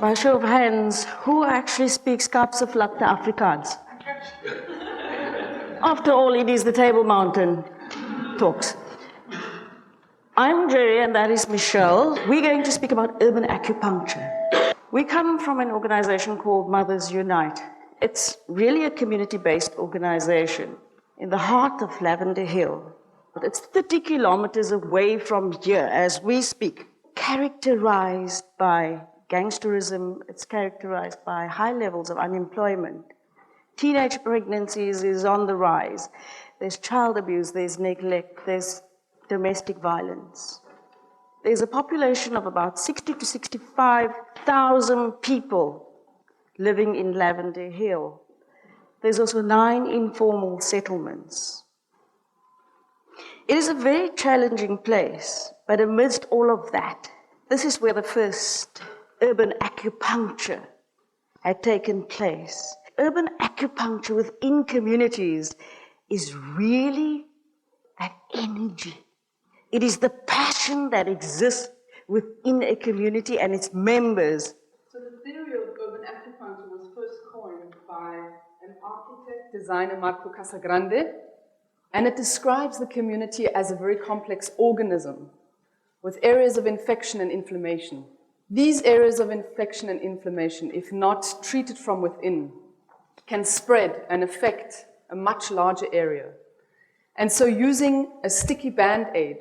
by show of hands, who actually speaks Kaapse-vlakte Afrikaans? After all, it is the Table Mountain talks. I'm Gerry, and that is Michele. We're going to speak about urban acupuncture. We come from an organization called Mothers Unite. It's really a community-based organization in the heart of Lavender Hill. It's 30 kilometers away from here as we speak, characterized by gangsterism. It's characterized by high levels of unemployment. Teenage pregnancies is on the rise. There's child abuse, there's neglect, there's domestic violence. There's a population of about 60 to 65,000 people living in Lavender Hill. There's also 9 informal settlements. It is a very challenging place, but amidst all of that, this is where the first urban acupuncture had taken place. Urban acupuncture within communities is really that energy. It is the passion that exists within a community and its members. So the theory of urban acupuncture was first coined by an architect, designer, Marco Casagrande, and it describes the community as a very complex organism with areas of infection and inflammation. These areas of infection and inflammation, if not treated from within, can spread and affect a much larger area. And so using a sticky band-aid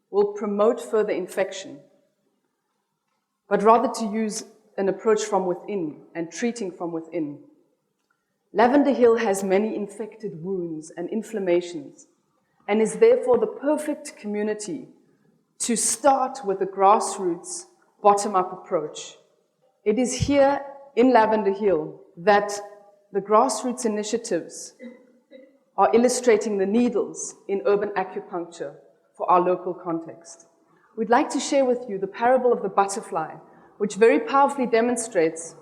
will promote further infection, but rather to use an approach from within and treating from within. Lavender Hill has many infected wounds and inflammations and is therefore the perfect community to start with a grassroots, bottom-up approach. It is here in Lavender Hill that the grassroots initiatives are illustrating the needles in urban acupuncture for our local context. We'd like to share with you the parable of the butterfly, which very powerfully demonstrates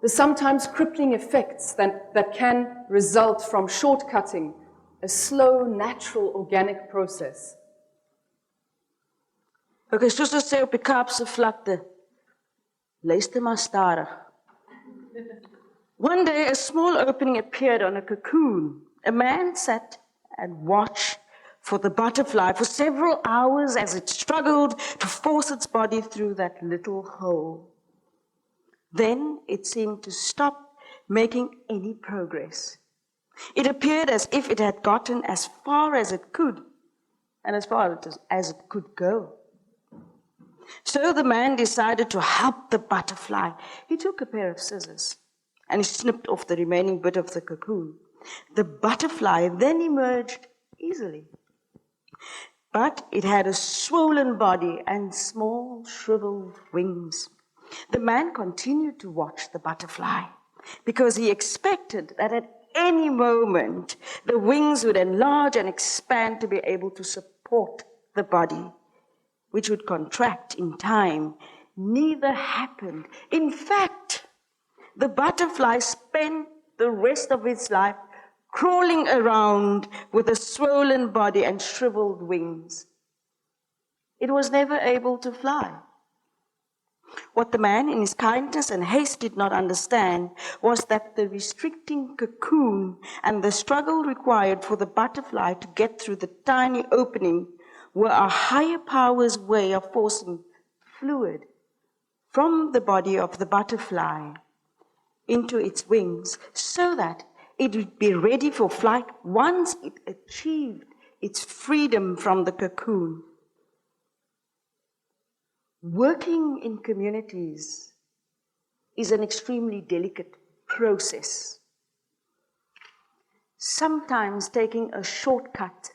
the sometimes crippling effects that can result from shortcutting a slow, natural, organic process. Okay, soos ons sê op die Kaapse vlakte, luister maar stadig. One day, a small opening appeared on a cocoon. A man sat and watched for the butterfly for several hours as it struggled to force its body through that little hole. Then it seemed to stop making any progress. It appeared as if it had gotten as far as it could, and as far as it could go. So the man decided to help the butterfly. He took a pair of scissors and he snipped off the remaining bit of the cocoon. The butterfly then emerged easily. But it had a swollen body and small shriveled wings. The man continued to watch the butterfly because he expected that at any moment the wings would enlarge and expand to be able to support the body, which would contract in time. Neither happened. In fact, the butterfly spent the rest of its life crawling around with a swollen body and shriveled wings. It was never able to fly. What the man, in his kindness and haste, did not understand was that the restricting cocoon and the struggle required for the butterfly to get through the tiny opening were a higher power's way of forcing fluid from the body of the butterfly into its wings so that it would be ready for flight once it achieved its freedom from the cocoon. Working in communities is an extremely delicate process. Sometimes taking a shortcut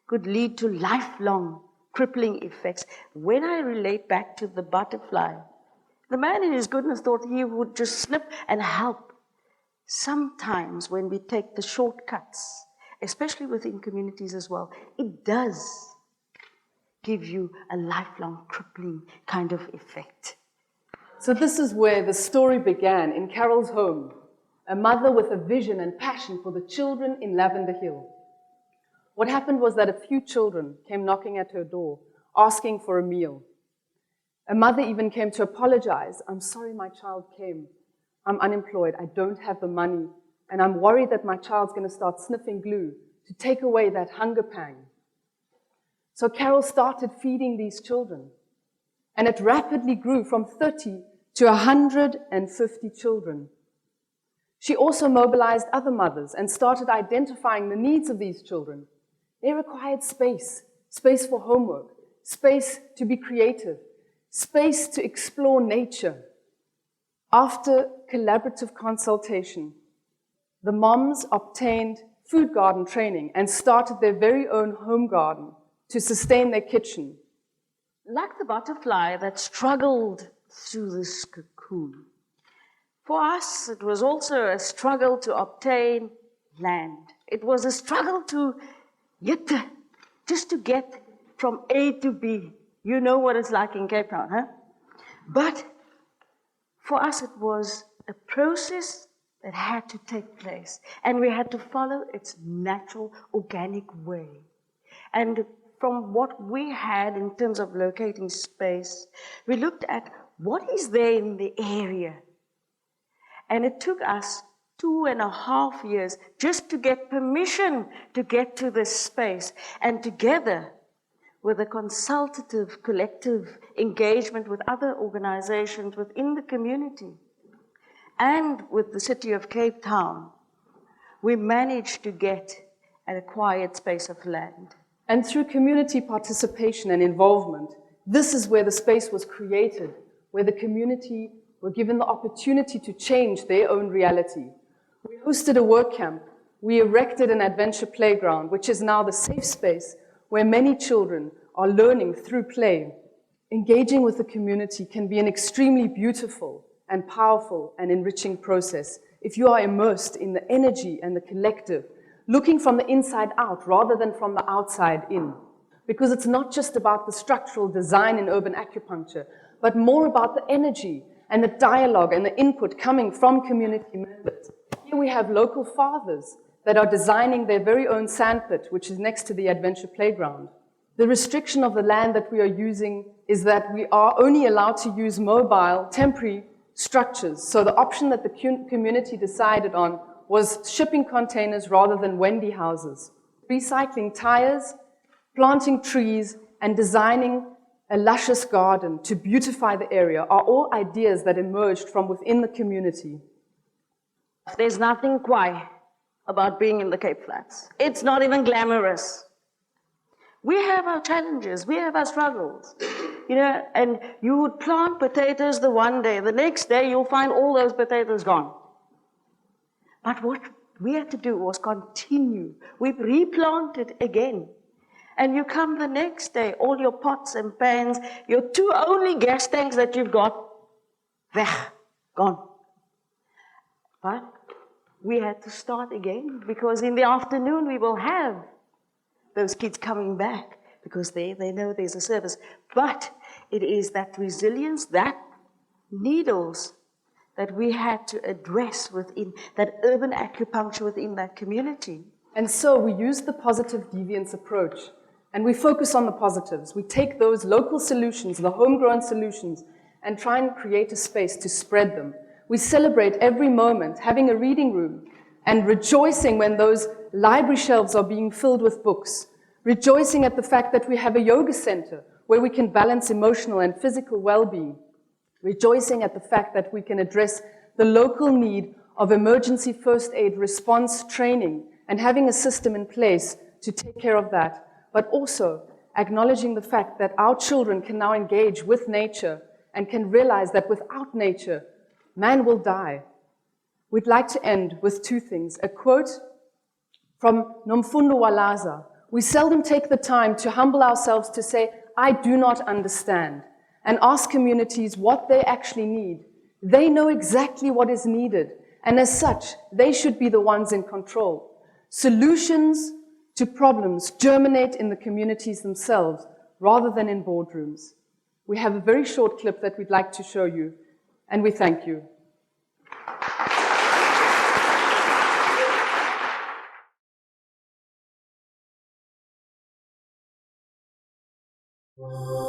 could lead to lifelong crippling effects. When I relate back to the butterfly, the man in his goodness thought he would just slip and help. Sometimes when we take the shortcuts, especially within communities as well, it does give you a lifelong crippling kind of effect. So this is where the story began, in Carol's home, a mother with a vision and passion for the children in Lavender Hill. What happened was that a few children came knocking at her door, asking for a meal. A mother even came to apologize. I'm sorry my child came. I'm unemployed. I don't have the money. And I'm worried that my child's going to start sniffing glue to take away that hunger pang. So Carol started feeding these children. And it rapidly grew from 30 to 150 children. She also mobilized other mothers and started identifying the needs of these children. They required space, space for homework, space to be creative, space to explore nature. After collaborative consultation, the moms obtained food garden training and started their very own home garden to sustain their kitchen. Like the butterfly that struggled through this cocoon, for us it was also a struggle to obtain land. It was a struggle to just to get from A to B. You know what it's like in Cape Town, huh? But for us it was a process that had to take place, and we had to follow its natural, organic way. And from what we had in terms of locating space, we looked at what is there in the area. And it took us 2.5 years just to get permission to get to this space. And together with a consultative, collective engagement with other organizations within the community and with the city of Cape Town, we managed to get an acquired space of land. And through community participation and involvement, this is where the space was created, where the community were given the opportunity to change their own reality. We hosted a work camp. We erected an adventure playground, which is now the safe space where many children are learning through play. Engaging with the community can be an extremely beautiful and powerful and enriching process if you are immersed in the energy and the collective, looking from the inside out rather than from the outside in. Because it's not just about the structural design in urban acupuncture, but more about the energy and the dialogue and the input coming from community members. Here we have local fathers that are designing their very own sandpit, which is next to the adventure playground. The restriction of the land that we are using is that we are only allowed to use mobile, temporary structures. So the option that the community decided on was shipping containers rather than Wendy houses. Recycling tires, planting trees, and designing a luscious garden to beautify the area are all ideas that emerged from within the community. There's nothing quiet about being in the Cape Flats. It's not even glamorous. We have our challenges, we have our struggles, and you would plant potatoes the one day, the next day you'll find all those potatoes gone. But what we had to do was continue. We've replanted again. And you come the next day, all your pots and pans, your 2 only gas tanks that you've got, gone. But we had to start again, because in the afternoon we will have those kids coming back, because they know there's a service. But it is that resilience, that needles that we had to address within that urban acupuncture within that community. And so we use the positive deviance approach, and we focus on the positives. We take those local solutions, the homegrown solutions, and try and create a space to spread them. We celebrate every moment, having a reading room, and rejoicing when those library shelves are being filled with books, rejoicing at the fact that we have a yoga center where we can balance emotional and physical well-being, rejoicing at the fact that we can address the local need of emergency first aid response training and having a system in place to take care of that, but also acknowledging the fact that our children can now engage with nature and can realize that without nature, man will die. We'd like to end with 2 things. A quote from Nomfundo Walaza. We seldom take the time to humble ourselves to say, I do not understand, and ask communities what they actually need. They know exactly what is needed, and as such, they should be the ones in control. Solutions to problems germinate in the communities themselves rather than in boardrooms. We have a very short clip that we'd like to show you, and we thank you. Wow.